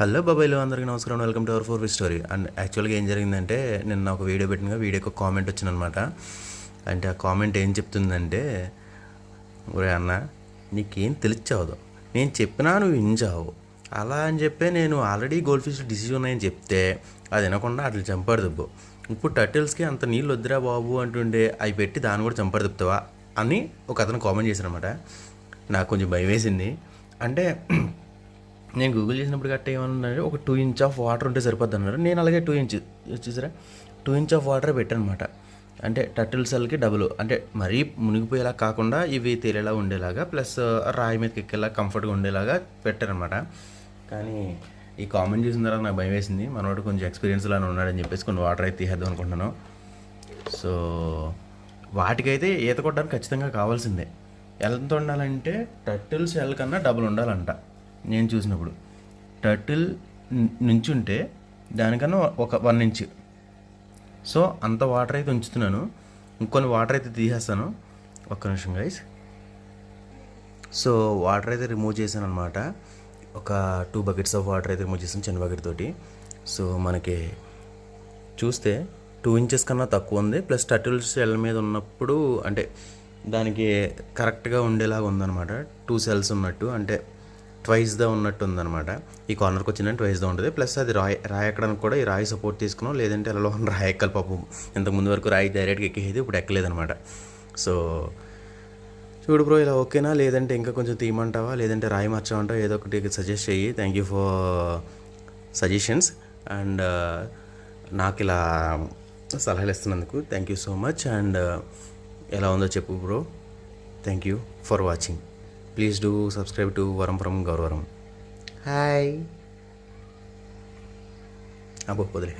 Hello బాబాయ్లు అందరికీ నమస్కారం, welcome to our four story. And యాక్చువల్గా ఏం జరిగిందంటే, నిన్న ఒక వీడియో పెట్టిన వీడియోకి ఒక కామెంట్ వచ్చిందనమాట. అంటే ఆ కామెంట్ ఏం చెప్తుందంటే, ఒరే అన్న నీకేం తెలియచావదు, నేను చెప్పినా నువ్వు వించావు అలా అని చెప్పి నేను ఆల్రెడీ గోల్డ్ ఫిష్ డిసీజ్ ఉన్నాయని చెప్తే అది వినకుండా అట్లా చంపాడు దుబ్బు. ఇప్పుడు టర్టిల్స్కి అంత నీళ్ళు వద్దురా బాబు అంటుండే అవి పెట్టి దాన్ని కూడా చంపాడు దుప్పుతావా అని ఒక అతను కామెంట్ చేశారనమాట. నాకు కొంచెం భయం వేసింది. అంటే నేను గూగుల్ చేసినప్పుడు గట్ట ఏమన్నారంటే ఒక 2 ఇంచ్ ఆఫ్ వాటర్ ఉంటే సరిపోద్ది అన్నారు. నేను అలాగే 2 ఇంచ్ చూసారా 2 ఇంచ్ ఆఫ్ వాటర్ పెట్టానమాట. అంటే టర్టిల్ సెల్కి డబుల్, అంటే మరీ మునిగిపోయేలా కాకుండా ఇవి తేలేలా ఉండేలాగా, ప్లస్ రాయి మీదకి ఎక్కేలా కంఫర్ట్గా ఉండేలాగా పెట్టారనమాట. కానీ ఈ కామెంట్ చేసిన తర్వాత నాకు భయం వేసింది. మనోడు కొంచెం ఎక్స్పీరియన్స్ లానే ఉన్నాడని చెప్పేసి కొన్ని వాటర్ అయితే తీసేద్దాం అనుకుంటున్నాను. సో వాటికైతే ఈత కొట్టడానికి ఖచ్చితంగా కావాల్సిందే. ఎంత ఉండాలంటే టర్టిల్ సెల్ కన్నా డబుల్ ఉండాలంట. నేను చూసినప్పుడు టర్టిల్ నుంచుంటే దానికన్నా ఒక 1 ఇంచ్. సో అంత వాటర్ అయితే ఉంచుతున్నాను. ఇంకొన్ని వాటర్ అయితే తీసేస్తాను. ఒక్క నిమిషం గైస్. సో వాటర్ అయితే రిమూవ్ చేశాను అనమాట. ఒక 2 బకెట్స్ ఆఫ్ వాటర్ అయితే రిమూవ్ చేసాను, చిన్న బకెట్ తోటి. సో మనకి చూస్తే 2 ఇంచెస్ కన్నా తక్కువ ఉంది. ప్లస్ టర్టిల్ సెల్ మీద ఉన్నప్పుడు అంటే దానికి కరెక్ట్గా ఉండేలాగా ఉందన్నమాట. 2 సెల్స్ ఉన్నట్టు, అంటే ట్వైస్ దా ఉన్నట్టు ఉందన్నమాట. ఈ కార్నర్కి వచ్చిందంటే ట్వైస్ దా ఉంటుంది. ప్లస్ అది రాయి ఎక్కడానికి కూడా ఈ రాయి సపోర్ట్ తీసుకున్నాం, లేదంటే అలా రాయి ఎక్కాలి పాపం. ఇంతకుముందు వరకు రాయి డైరెక్ట్గా ఎక్కేది, ఇప్పుడు ఎక్కలేదనమాట. సో చూడు బ్రో, ఇలా ఓకేనా, లేదంటే ఇంకా కొంచెం తీయమంటావా, లేదంటే రాయి మార్చమంటావా, ఏదో ఒకటి సజెస్ట్ చెయ్యి. Thank you for suggestions. And నాకు ఇలా సలహాలు ఇస్తున్నందుకు thank you so much. And ఎలా ఉందో చెప్పు bro. Thank you for watching. Please do subscribe to Varam from Gaurvaram. Hi. Abo podre.